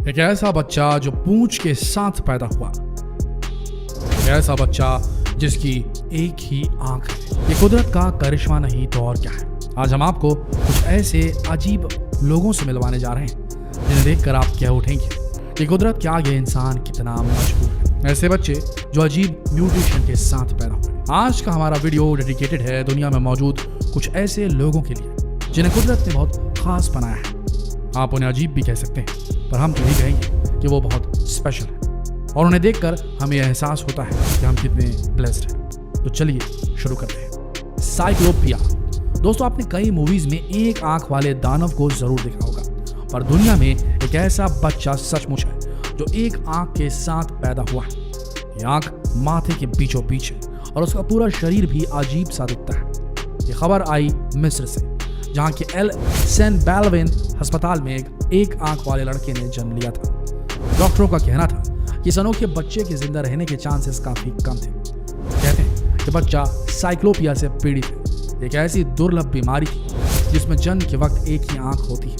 एक ऐसा बच्चा जो पूंछ के साथ पैदा हुआ, एक ऐसा बच्चा जिसकी एक ही आंख है। ये कुदरत का करिश्मा नहीं तो और क्या है। आज हम आपको कुछ ऐसे अजीब लोगों से मिलवाने जा रहे हैं जिन्हें देखकर आप क्या उठेंगे कि कुदरत के आगे इंसान कितना मजबूर है। ऐसे बच्चे जो अजीब म्यूटेशन के साथ पैदा हुए। आज का हमारा वीडियो डेडिकेटेड है दुनिया में मौजूद कुछ ऐसे लोगों के लिए जिन्हें कुदरत ने बहुत खास बनाया है। आप उन्हें अजीब भी कह सकते हैं, पर हम तो यही कहेंगे कि वो बहुत स्पेशल है और उन्हें देखकर हमें एहसास होता है कि हम कितने ब्लेस्ड हैं। तो चलिए शुरू करते हैं। साइक्लोपिया। दोस्तों, आपने कई मूवीज में एक आंख वाले दानव को जरूर देखा होगा, पर दुनिया में एक ऐसा बच्चा सचमुच है जो एक आंख के साथ पैदा हुआ है। ये आंख माथे के बीचों बीच है और उसका पूरा शरीर भी अजीब सा दिखता है। ये खबर आई मिस्र से, जहां के एल सेन बैलविन अस्पताल में एक आंख वाले लड़के ने जन्म लिया था। डॉक्टरों का कहना था कि इस अनोखे बच्चे के जिंदा रहने के चांसेस काफी कम थे। कहते हैं कि बच्चा साइक्लोपिया से पीड़ित है। एक ऐसी दुर्लभ बीमारी थी जिसमें जन्म के वक्त एक ही आंख होती है।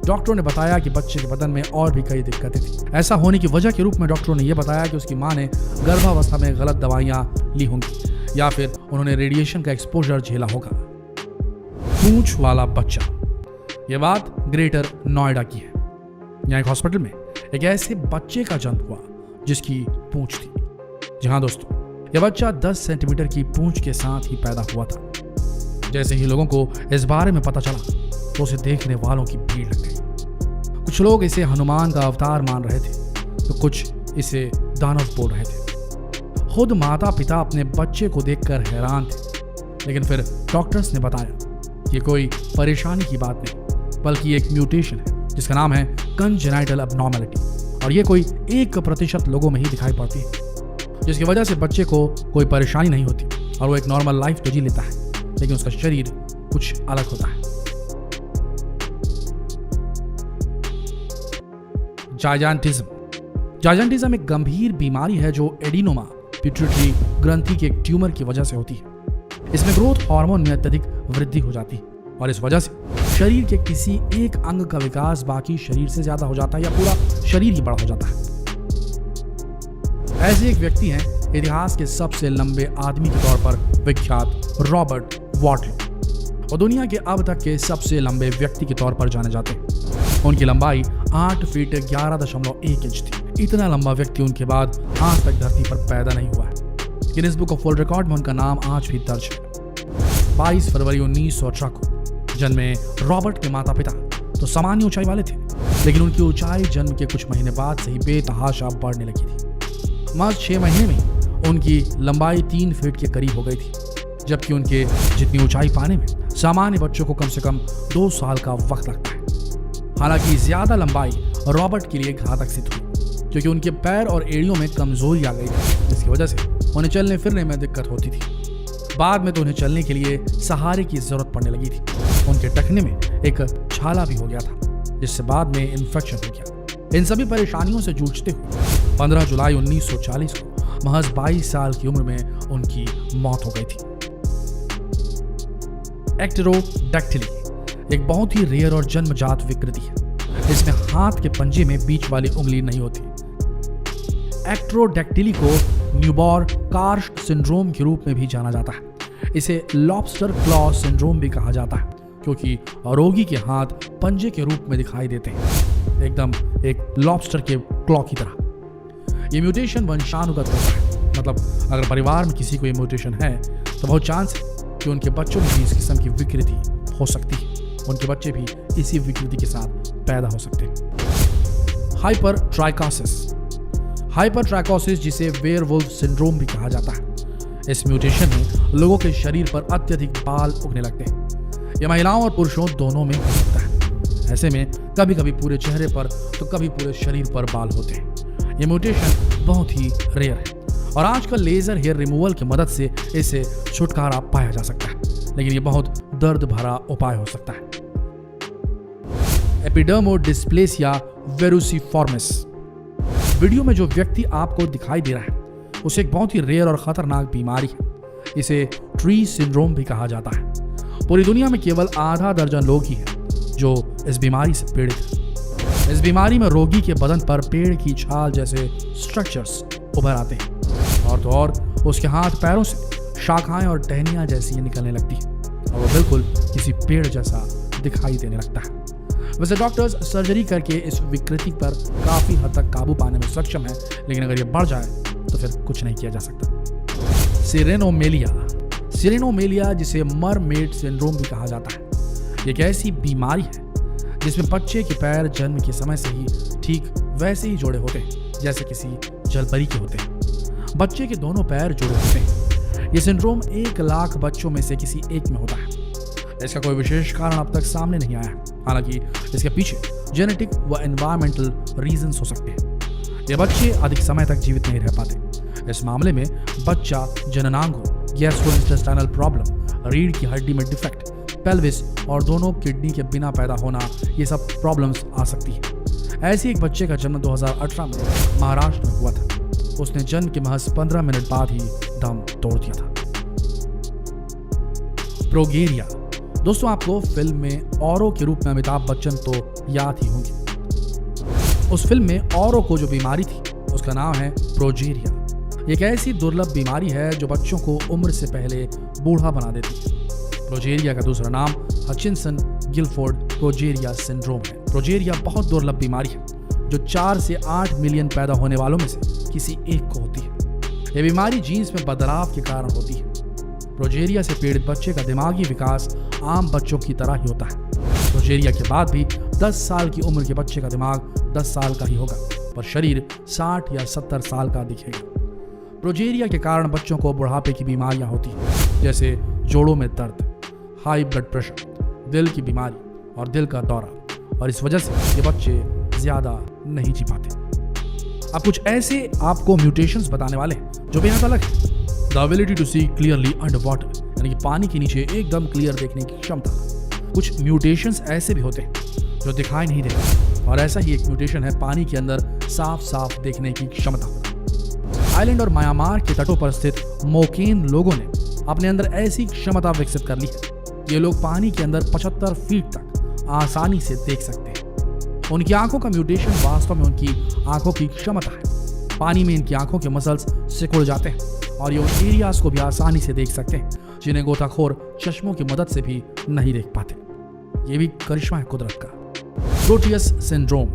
डॉक्टरों ने बताया कि बच्चे के बदन में और भी कई दिक्कतें थी। ऐसा होने की वजह के रूप में डॉक्टरों ने यह बताया कि उसकी मां ने गर्भावस्था में गलत दवाइयां ली होंगी या फिर उन्होंने रेडिएशन का एक्सपोजर झेला होगा। पूंछ वाला बच्चा। यह बात ग्रेटर नोएडा की है। यहाँ एक हॉस्पिटल में एक ऐसे बच्चे का जन्म हुआ जिसकी पूंछ थी। जी हाँ दोस्तों, यह बच्चा 10 सेंटीमीटर की पूंछ के साथ ही पैदा हुआ था। जैसे ही लोगों को इस बारे में पता चला तो उसे देखने वालों की भीड़ लग गई। कुछ लोग इसे हनुमान का अवतार मान रहे थे तो कुछ इसे दानव बोल रहे थे। खुद माता पिता अपने बच्चे को देखकर हैरान थे, लेकिन फिर डॉक्टर्स ने बताया कि कोई परेशानी की बात नहीं, बल्कि एक म्यूटेशन है जिसका नाम है कंजेनाइटल एब्नॉर्मलिटी, और ये कोई 1% लोगों में ही दिखाई पड़ती है, जिसकी वजह से बच्चे को कोई परेशानी नहीं होती और वो एक नॉर्मल लाइफ तो जी लेता है, लेकिन उसका शरीर कुछ अलग होता है। जायजेंटिज्म एक गंभीर बीमारी है जो एडिनोमा पिट्यूटरी ग्रंथि के एक ट्यूमर की वजह से होती है। इसमें ग्रोथ हार्मोन में अत्यधिक वृद्धि हो जाती है और इस वजह से शरीर के किसी एक अंग का विकास बाकी शरीर से ज्यादा हो जाता है या पूरा शरीर ही बड़ा हो जाता है। ऐसे एक व्यक्ति हैं इतिहास के सबसे लंबे आदमी के तौर पर विख्यात रॉबर्ट वाटले, और दुनिया के अब तक के सबसे लंबे व्यक्ति के तौर पर जाने जाते हैं। उनकी लंबाई 8 फीट 11.1 इंच थी। इतना लंबा व्यक्ति उनके बाद आज तक धरती पर पैदा नहीं हुआ है। Guinness book of world record में उनका नाम आज भी दर्ज है। 22 फरवरी 1918 को जन्मे रॉबर्ट के माता पिता तो सामान्य ऊंचाई वाले थे, लेकिन उनकी ऊंचाई जन्म के कुछ महीने बाद से ही बेतहाशा बढ़ने लगी थी। मात्र 6 महीने में उनकी लंबाई 3 फीट के करीब हो गई थी, जबकि उनके जितनी ऊंचाई पाने में सामान्य बच्चों को कम से कम 2 साल का वक्त लगता है। हालांकि ज्यादा लंबाई रॉबर्ट के लिए घातक सिद्ध हुई, क्योंकि उनके पैर और एड़ियों में कमजोरी आ गई थी, जिसकी वजह से उन्हें चलने फिरने में दिक्कत होती थी। बाद में तो उन्हें चलने के लिए सहारे की जरूरत पड़ने लगी थी। उनके टखने में एक छाला भी हो गया था, जिससे बाद में इन्फेक्शन हो गया। इन सभी परेशानियों से जूझते हुए 15 जुलाई 1940 को महज 22 साल की उम्र में उनकी मौत हो गई थी। एक्टेरोडैक्टिली एक बहुत ही रेयर और जन्मजात विकृति है। इसमें हाथ के पंजे में बीच वाली उंगली नहीं होती। एक्टेरोडैक्टिली को न्यूबॉर कार्श सिंड्रोम के रूप में भी जाना जाता है। इसे लॉबस्टर क्लॉ सिंड्रोम भी कहा जाता है, क्योंकि रोगी के हाथ पंजे के रूप में दिखाई देते हैं, एकदम एक लॉबस्टर के क्लॉ की तरह। ये म्यूटेशन वंशानुगत होता है, मतलब अगर परिवार में किसी को ये म्यूटेशन है तो बहुत चांस है कि उनके बच्चों में भी इस किस्म की विकृति हो सकती है। उनके बच्चे भी इसी विकृति के साथ पैदा हो सकते हैं। हाइपरट्राइकोसिस जिसे वेयरवुल्फ सिंड्रोम भी कहा जाता है। इस म्यूटेशन में लोगों के शरीर पर अत्यधिक बाल उगने लगते हैं। यह महिलाओं और पुरुषों दोनों में हो सकता है। ऐसे में कभी कभी पूरे चेहरे पर तो कभी पूरे शरीर पर बाल होते हैं। यह म्यूटेशन बहुत ही रेयर है और आजकल लेजर हेयर रिमूवल की मदद से इससे छुटकारा पाया जा सकता है, लेकिन यह बहुत दर्द भरा उपाय हो सकता है। एपिडर्मोडिस्प्लेसिया वेरुसिफॉर्मिस। वीडियो में जो व्यक्ति आपको दिखाई दे रहा है उसे एक बहुत ही रेयर और खतरनाक बीमारी है। इसे ट्री सिंड्रोम भी कहा जाता है। पूरी दुनिया में केवल आधा दर्जन लोग ही हैं जो इस बीमारी से पीड़ित हैं। इस बीमारी में रोगी के बदन पर पेड़ की छाल जैसे स्ट्रक्चर्स उभर आते हैं और तो और उसके हाथ पैरों से शाखाएं और टहनियां जैसी निकलने लगती है और वो बिल्कुल किसी पेड़ जैसा दिखाई देने लगता है। वैसे डॉक्टर्स सर्जरी करके इस विकृति पर काफी हद तक काबू पाने में सक्षम है, लेकिन अगर ये बढ़ जाए तो फिर कुछ नहीं किया जा सकता। सिरेनोमेलिया जिसे मरमेड सिंड्रोम भी कहा जाता है, एक ऐसी बीमारी है जिसमें बच्चे के पैर जन्म के समय से ही ठीक वैसे ही जोड़े होते हैं जैसे किसी जलपरी के होते हैं। बच्चे के दोनों पैर जुड़े होते हैं। ये सिंड्रोम 1 लाख बच्चों में से किसी एक में होता है। इसका कोई विशेष कारण अब तक सामने नहीं आया है, हालांकि इसके पीछे जेनेटिक व एनवायरमेंटल रीजंस हो सकते हैं। ये बच्चे अधिक समय तक जीवित नहीं रह पाते। इस मामले में बच्चा जननांगों, गैस्ट्रोइंटेस्टाइनल प्रॉब्लम, रीढ़ की हड्डी में डिफेक्ट, पेल्विस और दोनों किडनी के बिना पैदा होना, ये सब प्रॉब्लम्स आ सकती है। ऐसे एक बच्चे का जन्म 2018 में महाराष्ट्र में हुआ था। उसने जन्म के महज 15 मिनट बाद ही दम तोड़ दिया था। प्रोगेरिया। दोस्तों, आपको फिल्म में औरो के रूप में अमिताभ बच्चन तो याद ही होंगे। उस फिल्म में औरो को जो बीमारी थी उसका नाम है प्रोजेरिया। एक ऐसी दुर्लभ बीमारी है जो बच्चों को उम्र से पहले बूढ़ा बना देती है। प्रोजेरिया का दूसरा नाम हचिनसन गिलफोर्ड प्रोजेरिया सिंड्रोम है। प्रोजेरिया बहुत दुर्लभ बीमारी है जो 4 से 8 मिलियन पैदा होने वालों में से किसी एक को होती है। यह बीमारी जीन्स में बदलाव के कारण होती है। प्रोजेरिया से पीड़ित बच्चे का दिमागी विकास आम बच्चों की तरह ही होता है। प्रोजेरिया के बाद भी 10 साल की उम्र के बच्चे का दिमाग 10 साल का ही होगा, पर शरीर 60 या 70 साल का दिखेगा। प्रोजेरिया के कारण बच्चों को बुढ़ापे की बीमारियां होती हैं, जैसे जोड़ों में दर्द, हाई ब्लड प्रेशर, दिल की बीमारी और दिल का दौरा, और इस वजह से ये बच्चे ज्यादा नहीं जी पाते। अब कुछ ऐसे आपको म्यूटेशंस बताने वाले हैं जो बेहद अलग है। The ability to see clearly under water, यानी कि पानी के नीचे एकदम क्लियर देखने की क्षमता। कुछ म्यूटेशंस ऐसे भी होते हैं जो दिखाई नहीं देते, और ऐसा ही एक म्यूटेशन है पानी के अंदर साफ साफ देखने की क्षमता। थाईलैंड और म्यांमार के तटों पर स्थित मोकेन लोगों ने अपने अंदर ऐसी क्षमता विकसित कर ली है। ये लोग पानी के अंदर 75 फीट तक आसानी से देख सकते हैं। उनकी आंखों का म्यूटेशन वास्तव में उनकी आंखों की क्षमता है। पानी में इनकी आंखों के मसल्स सिकुड़ जाते हैं और ये उन एरियाज को भी आसानी से देख सकते हैं जिन्हें गोताखोर चश्मों की मदद से भी नहीं देख पाते। ये भी करिश्मा है कुदरत का। Proteus syndrome.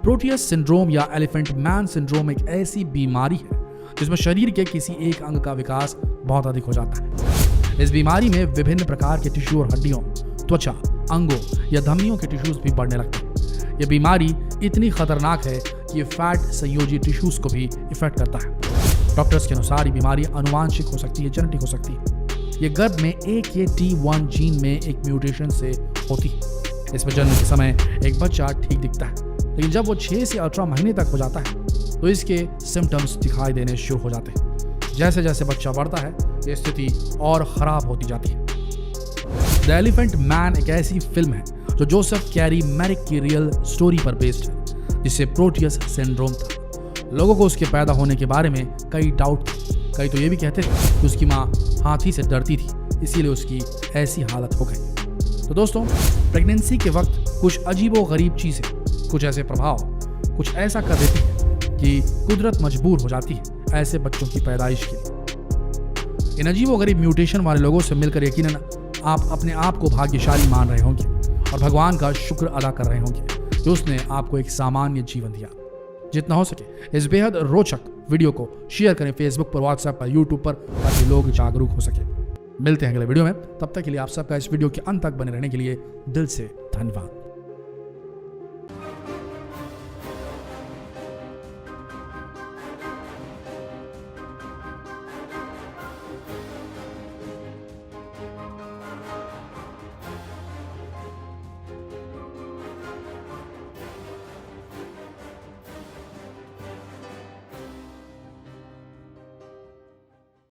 प्रोटियस सिंड्रोम या एलिफेंट मैन सिंड्रोम एक ऐसी बीमारी है जिसमें शरीर के किसी एक अंग का विकास बहुत अधिक हो जाता है। इस बीमारी में विभिन्न प्रकार के टिश्यू और हड्डियों, त्वचा, अंगों या धमनियों के टिश्यूज भी बढ़ने लगते हैं। यह बीमारी इतनी खतरनाक है कि ये फैट संयोजी टिश्यूज को भी इफेक्ट करता है। डॉक्टर्स के अनुसार ये बीमारी अनुवांशिक हो सकती है, जेनेटिक हो सकती है। ये गर्भ में AKT1 जीन में एक म्यूटेशन से होती है। इसमें जन्म के समय एक बच्चा ठीक दिखता है, लेकिन जब वो 6 से 18 महीने तक हो जाता है तो इसके सिम्टम्स दिखाई देने शुरू हो जाते हैं। जैसे जैसे बच्चा बढ़ता है ये स्थिति और खराब होती जाती है। द एलिफेंट मैन एक ऐसी फिल्म है जो जोसेफ कैरी मैरिक की रियल स्टोरी पर बेस्ड है, जिससे प्रोटियस सिंड्रोम था। लोगों को उसके पैदा होने के बारे में कई डाउट थे। कई तो ये भी कहते थे कि उसकी माँ हाथी से डरती थी, इसीलिए उसकी ऐसी हालत हो गई। तो दोस्तों, प्रेगनेंसी के वक्त कुछ अजीबो गरीब चीज़ें, कुछ ऐसे प्रभाव कुछ ऐसा कर देती है कि कुदरत मजबूर हो जाती है ऐसे बच्चों की पैदाइश के लिए। इन अजीबो गरीब म्यूटेशन वाले लोगों से मिलकर यकीनन आप अपने आप को भाग्यशाली मान रहे होंगे और भगवान का शुक्र अदा कर रहे होंगे कि उसने आपको एक सामान्य जीवन दिया। जितना हो सके इस बेहद रोचक वीडियो को शेयर करें फेसबुक पर, व्हाट्सएप पर, यूट्यूब पर, ताकि लोग जागरूक हो सके। मिलते हैं अगले वीडियो में, तब तक के लिए आप सबका इस वीडियो के अंत तक बने रहने के लिए दिल से धन्यवाद।